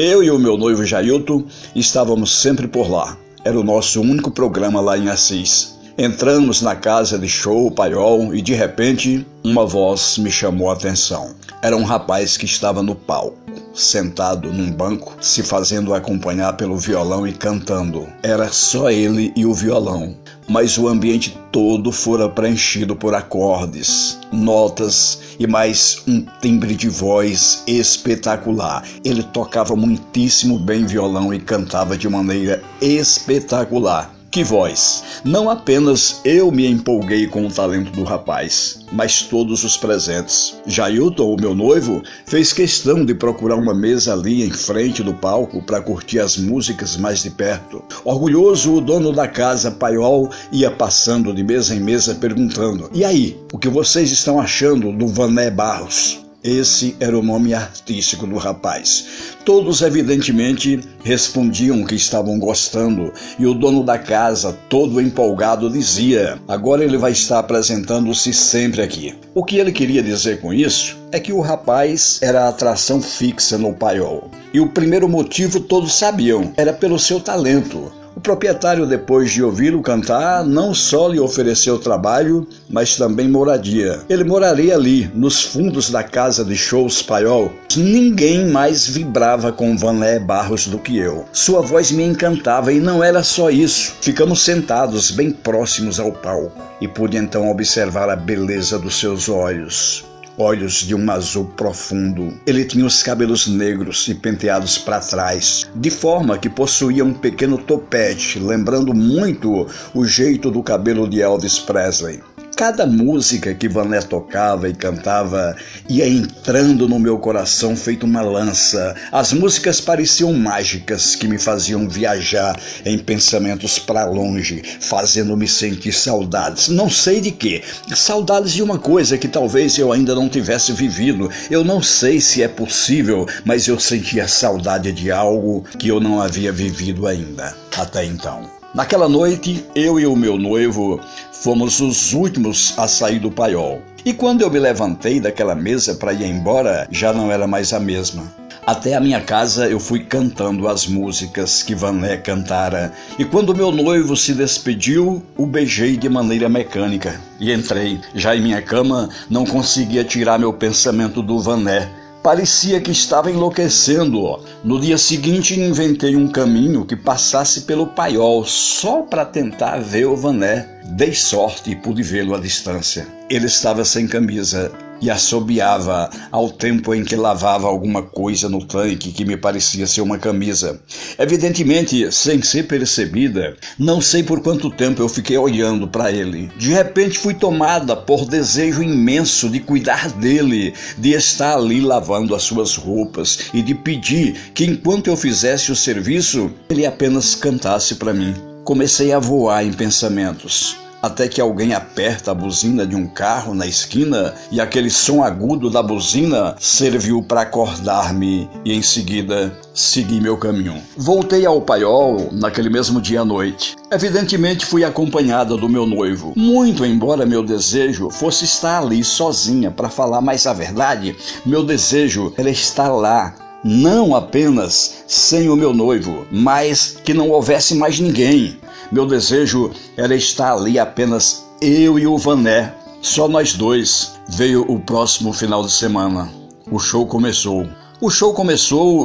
Eu e o meu noivo Jailton estávamos sempre por lá. Era o nosso único programa lá em Assis. Entramos na casa de show Paiol e de repente uma voz me chamou a atenção. Era um rapaz que estava no palco, sentado num banco, se fazendo acompanhar pelo violão e cantando. Era só ele e o violão, mas o ambiente todo fora preenchido por acordes, notas e mais um timbre de voz espetacular. Ele tocava muitíssimo bem violão e cantava de maneira espetacular. Que voz! Não apenas eu me empolguei com o talento do rapaz, mas todos os presentes. Jailton, o meu noivo, fez questão de procurar uma mesa ali em frente do palco para curtir as músicas mais de perto. Orgulhoso, o dono da casa, Paiol, ia passando de mesa em mesa perguntando: "E aí, o que vocês estão achando do Vané Barros?" Esse era o nome artístico do rapaz. Todos evidentemente respondiam que estavam gostando e o dono da casa, todo empolgado, dizia: "Agora ele vai estar apresentando-se sempre aqui." O que ele queria dizer com isso é que o rapaz era a atração fixa no Paiol. E o primeiro motivo todos sabiam, era pelo seu talento. O proprietário, depois de ouvi-lo cantar, não só lhe ofereceu trabalho, mas também moradia. Ele moraria ali, nos fundos da casa de shows Paiol. Ninguém mais vibrava com Vané Barros do que eu. Sua voz me encantava e não era só isso. Ficamos sentados bem próximos ao palco e pude então observar a beleza dos seus olhos. Olhos de um azul profundo. Ele tinha os cabelos negros e penteados para trás, de forma que possuía um pequeno topete, lembrando muito o jeito do cabelo de Elvis Presley. Cada música que Vané tocava e cantava ia entrando no meu coração feito uma lança. As músicas pareciam mágicas que me faziam viajar em pensamentos para longe, fazendo-me sentir saudades. Não sei de quê. Saudades de uma coisa que talvez eu ainda não tivesse vivido. Eu não sei se é possível, mas eu sentia saudade de algo que eu não havia vivido ainda, até então. Naquela noite, eu e o meu noivo fomos os últimos a sair do Paiol. E quando eu me levantei daquela mesa para ir embora, já não era mais a mesma. Até a minha casa eu fui cantando as músicas que Vané cantara. E quando meu noivo se despediu, o beijei de maneira mecânica. E entrei. Já em minha cama, não conseguia tirar meu pensamento do Vané. Parecia que estava enlouquecendo. No dia seguinte, inventei um caminho que passasse pelo Paiol, só para tentar ver o Vané. Dei sorte e pude vê-lo à distância. Ele estava sem camisa e assobiava ao tempo em que lavava alguma coisa no tanque que me parecia ser uma camisa. Evidentemente, sem ser percebida, não sei por quanto tempo eu fiquei olhando para ele. De repente fui tomada por desejo imenso de cuidar dele, de estar ali lavando as suas roupas e de pedir que enquanto eu fizesse o serviço, ele apenas cantasse para mim. Comecei a voar em pensamentos. Até que alguém aperta a buzina de um carro na esquina e aquele som agudo da buzina serviu para acordar-me e em seguida segui meu caminho. Voltei ao Paiol naquele mesmo dia à noite. Evidentemente fui acompanhada do meu noivo. Muito embora meu desejo fosse estar ali sozinha para falar mais a verdade, meu desejo era estar lá. Não apenas sem o meu noivo, mas que não houvesse mais ninguém. Meu desejo era estar ali apenas eu e o Vané, só nós dois. Veio o próximo final de semana. O show começou.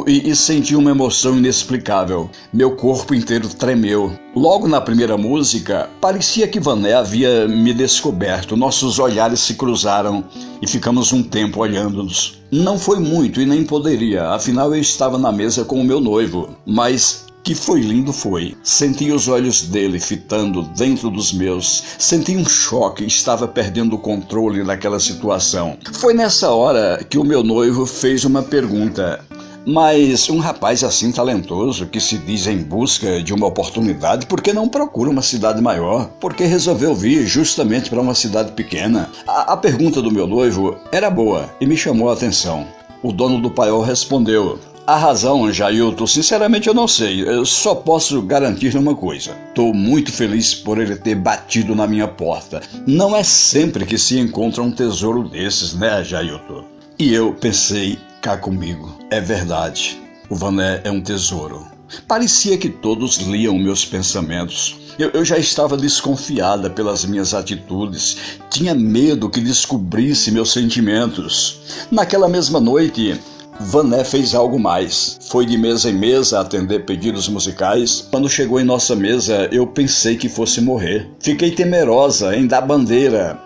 E senti uma emoção inexplicável. Meu corpo inteiro tremeu. Logo na primeira música, parecia que Vané havia me descoberto. Nossos olhares se cruzaram e ficamos um tempo olhando-nos. Não foi muito e nem poderia, afinal eu estava na mesa com o meu noivo. Mas que foi lindo foi. Senti os olhos dele fitando dentro dos meus. Senti um choque e estava perdendo o controle daquela situação. Foi nessa hora que o meu noivo fez uma pergunta. Mas um rapaz assim talentoso, que se diz em busca de uma oportunidade, por que não procura uma cidade maior? Por que resolveu vir justamente para uma cidade pequena? A pergunta do meu noivo era boa e me chamou a atenção. O dono do Paiol respondeu: "A razão, Jailton, sinceramente eu não sei. Eu só posso garantir uma coisa. Estou muito feliz por ele ter batido na minha porta. Não é sempre que se encontra um tesouro desses, né, Jailton?" E eu pensei cá comigo, é verdade. O Vané é um tesouro. Parecia que todos liam meus pensamentos. Eu já estava desconfiada pelas minhas atitudes. Tinha medo que descobrisse meus sentimentos. Naquela mesma noite, Vané fez algo mais. Foi de mesa em mesa atender pedidos musicais. Quando chegou em nossa mesa, eu pensei que fosse morrer. Fiquei temerosa em dar bandeira.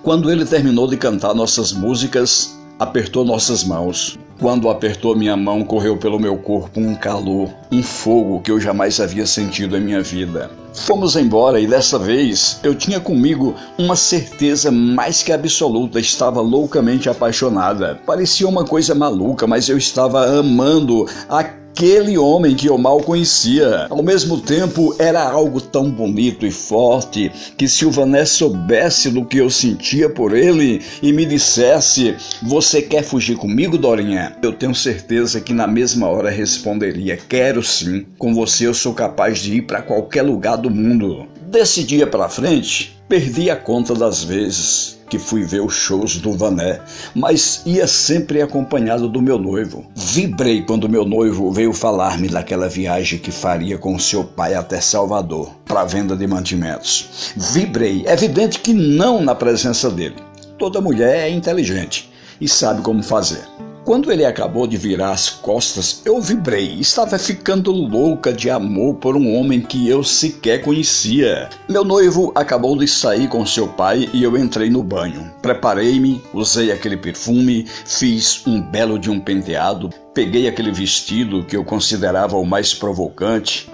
Quando ele terminou de cantar nossas músicas, apertou nossas mãos. Quando apertou minha mão, correu pelo meu corpo um calor, um fogo que eu jamais havia sentido em minha vida. Fomos embora e dessa vez eu tinha comigo uma certeza mais que absoluta. Estava loucamente apaixonada. Parecia uma coisa maluca, mas eu estava amando aquele homem que eu mal conhecia. Ao mesmo tempo, era algo tão bonito e forte que se o Vané soubesse do que eu sentia por ele e me dissesse: "Você quer fugir comigo, Dorinha?", eu tenho certeza que na mesma hora responderia: "Quero sim, com você eu sou capaz de ir para qualquer lugar do mundo". Desse dia para frente, perdi a conta das vezes que fui ver os shows do Vané, mas ia sempre acompanhado do meu noivo. Vibrei quando meu noivo veio falar-me daquela viagem que faria com seu pai até Salvador, para venda de mantimentos. Vibrei, é evidente que não na presença dele. Toda mulher é inteligente e sabe como fazer. Quando ele acabou de virar as costas, eu vibrei. Estava ficando louca de amor por um homem que eu sequer conhecia. Meu noivo acabou de sair com seu pai e eu entrei no banho. Preparei-me, usei aquele perfume, fiz um belo de um penteado, peguei aquele vestido que eu considerava o mais provocante.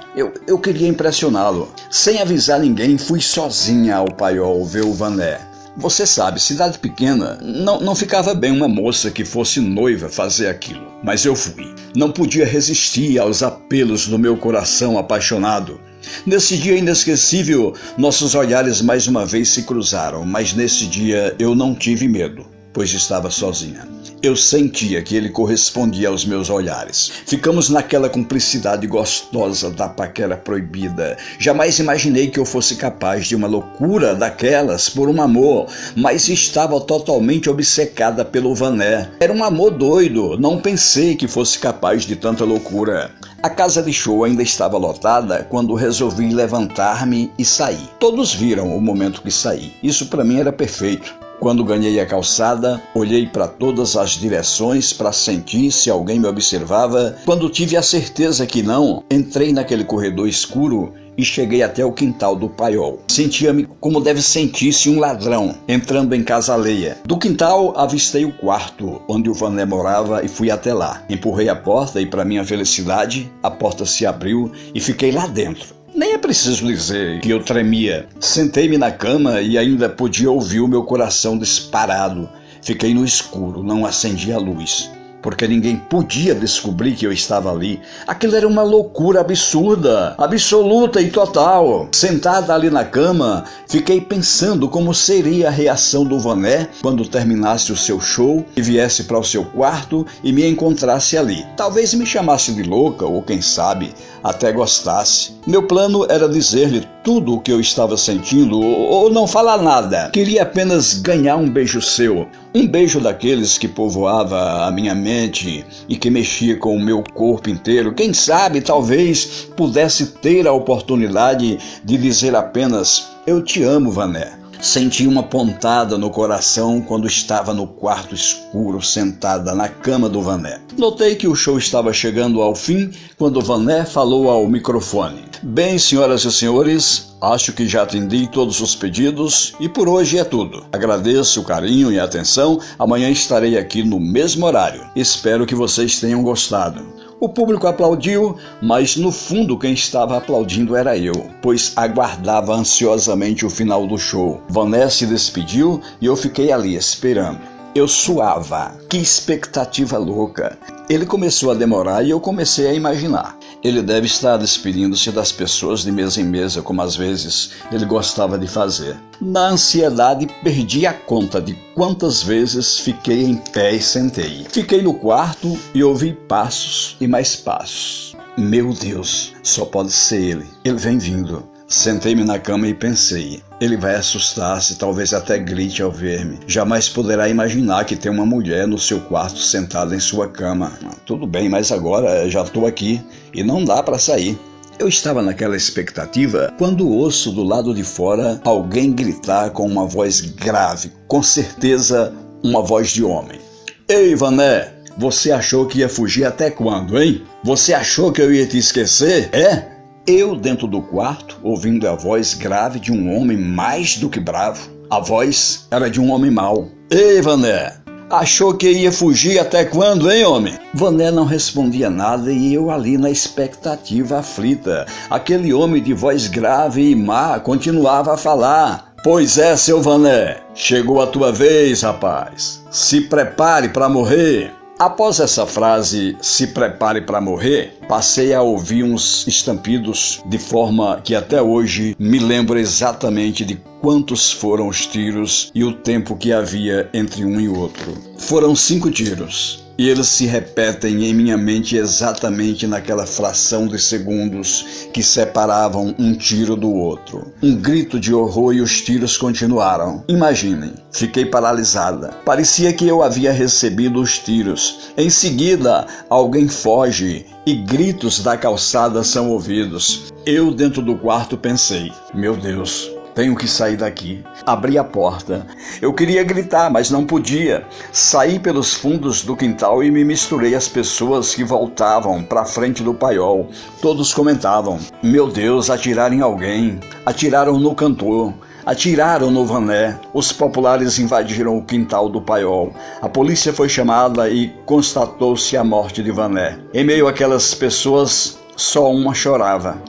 Eu queria impressioná-lo. Sem avisar ninguém, fui sozinha ao Paiol ver o Vané. Você sabe, cidade pequena, não ficava bem uma moça que fosse noiva fazer aquilo. Mas eu fui. Não podia resistir aos apelos do meu coração apaixonado. Nesse dia inesquecível, nossos olhares mais uma vez se cruzaram, mas nesse dia eu não tive medo, pois estava sozinha. Eu sentia que ele correspondia aos meus olhares. Ficamos naquela cumplicidade gostosa da paquera proibida. Jamais imaginei que eu fosse capaz de uma loucura daquelas por um amor, mas estava totalmente obcecada pelo Vané. Era um amor doido, não pensei que fosse capaz de tanta loucura. A casa de show ainda estava lotada quando resolvi levantar-me e sair. Todos viram o momento que saí. Isso para mim era perfeito. Quando ganhei a calçada, olhei para todas as direções para sentir se alguém me observava. Quando tive a certeza que não, entrei naquele corredor escuro e cheguei até o quintal do Paiol. Sentia-me como deve sentir-se um ladrão entrando em casa alheia. Do quintal avistei o quarto onde o Vané morava e fui até lá. Empurrei a porta e, para minha felicidade, a porta se abriu e fiquei lá dentro. Nem é preciso dizer que eu tremia. Sentei-me na cama e ainda podia ouvir o meu coração disparado. Fiquei no escuro, não acendi a luz, porque ninguém podia descobrir que eu estava ali. Aquilo era uma loucura absurda, absoluta e total. Sentada ali na cama, fiquei pensando como seria a reação do Vané quando terminasse o seu show e viesse para o seu quarto e me encontrasse ali. Talvez me chamasse de louca ou, quem sabe, até gostasse. Meu plano era dizer-lhe tudo o que eu estava sentindo ou não falar nada. Queria apenas ganhar um beijo seu. Um beijo daqueles que povoava a minha mente e que mexia com o meu corpo inteiro. Quem sabe, talvez, pudesse ter a oportunidade de dizer apenas: "Eu te amo, Vané". Senti uma pontada no coração quando estava no quarto escuro, sentada na cama do Vané. Notei que o show estava chegando ao fim quando Vané falou ao microfone: "Bem, senhoras e senhores, acho que já atendi todos os pedidos e por hoje é tudo. Agradeço o carinho e a atenção. Amanhã estarei aqui no mesmo horário. Espero que vocês tenham gostado". O público aplaudiu, mas no fundo quem estava aplaudindo era eu, pois aguardava ansiosamente o final do show. Vané se despediu e eu fiquei ali esperando. Eu suava. Que expectativa louca. Ele começou a demorar e eu comecei a imaginar. Ele deve estar despedindo-se das pessoas de mesa em mesa, como às vezes ele gostava de fazer. Na ansiedade, perdi a conta de quantas vezes fiquei em pé e sentei. Fiquei no quarto e ouvi passos e mais passos. Meu Deus, só pode ser ele. Ele vem vindo. Sentei-me na cama e pensei, ele vai assustar-se, talvez até grite ao ver-me. Jamais poderá imaginar que tem uma mulher no seu quarto sentada em sua cama. Tudo bem, mas agora já estou aqui e não dá para sair. Eu estava naquela expectativa quando ouço do lado de fora alguém gritar com uma voz grave, com certeza uma voz de homem. Ei, Vané, você achou que ia fugir até quando, hein? Você achou que eu ia te esquecer, é? Eu dentro do quarto, ouvindo a voz grave de um homem mais do que bravo. A voz era de um homem mau. Ei, Vané, achou que ia fugir até quando, hein, homem? Vané não respondia nada e eu ali na expectativa aflita. Aquele homem de voz grave e má continuava a falar. Pois é, seu Vané, chegou a tua vez, rapaz. Se prepare para morrer. Após essa frase, se prepare para morrer, passei a ouvir uns estampidos de forma que até hoje me lembro exatamente de quantos foram os tiros e o tempo que havia entre um e outro. Foram 5 tiros. E eles se repetem em minha mente exatamente naquela fração de segundos que separavam um tiro do outro. Um grito de horror e os tiros continuaram. Imaginem, fiquei paralisada. Parecia que eu havia recebido os tiros. Em seguida, alguém foge e gritos da calçada são ouvidos. Eu dentro do quarto pensei, meu Deus, tenho que sair daqui. Abri a porta. Eu queria gritar, mas não podia. Saí pelos fundos do quintal e me misturei às pessoas que voltavam para a frente do paiol. Todos comentavam, meu Deus, atiraram em alguém. Atiraram no cantor. Atiraram no Vané. Os populares invadiram o quintal do paiol. A polícia foi chamada e constatou-se a morte de Vané. Em meio àquelas pessoas, só uma chorava.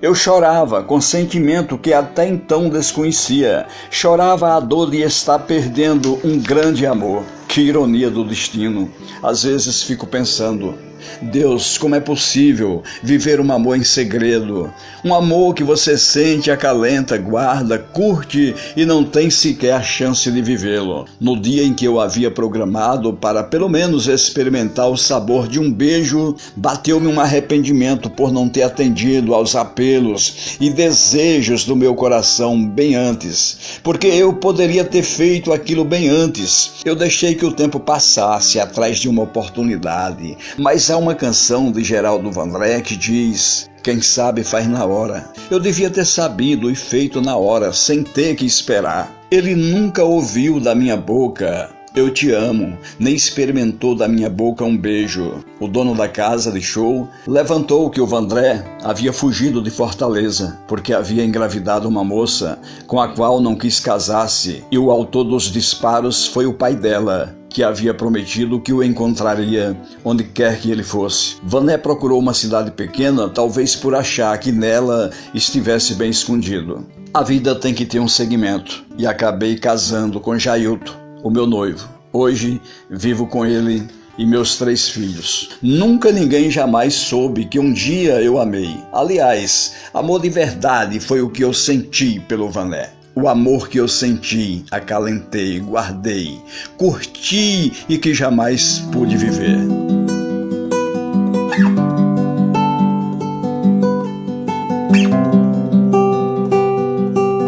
Eu chorava com sentimento que até então desconhecia. Chorava a dor de estar perdendo um grande amor. Que ironia do destino. Às vezes fico pensando, Deus, como é possível viver um amor em segredo? Um amor que você sente, acalenta, guarda, curte e não tem sequer a chance de vivê-lo. No dia em que eu havia programado para pelo menos experimentar o sabor de um beijo, bateu-me um arrependimento por não ter atendido aos apelos e desejos do meu coração bem antes, porque eu poderia ter feito aquilo bem antes. Eu deixei que o tempo passasse atrás de uma oportunidade, mas há uma canção de Geraldo Vandré que diz, quem sabe faz na hora. Eu devia ter sabido e feito na hora, sem ter que esperar. Ele nunca ouviu da minha boca, eu te amo, nem experimentou da minha boca um beijo. O dono da casa de show levantou que o Vandré havia fugido de Fortaleza, porque havia engravidado uma moça com a qual não quis casar-se, e o autor dos disparos foi o pai dela, que havia prometido que o encontraria onde quer que ele fosse. Vané procurou uma cidade pequena, talvez por achar que nela estivesse bem escondido. A vida tem que ter um segmento, e acabei casando com Jailton, o meu noivo. Hoje vivo com ele e meus 3 filhos. Nunca ninguém jamais soube que um dia eu amei. Aliás, amor de verdade foi o que eu senti pelo Vané. O amor que eu senti, acalentei, guardei, curti e que jamais pude viver.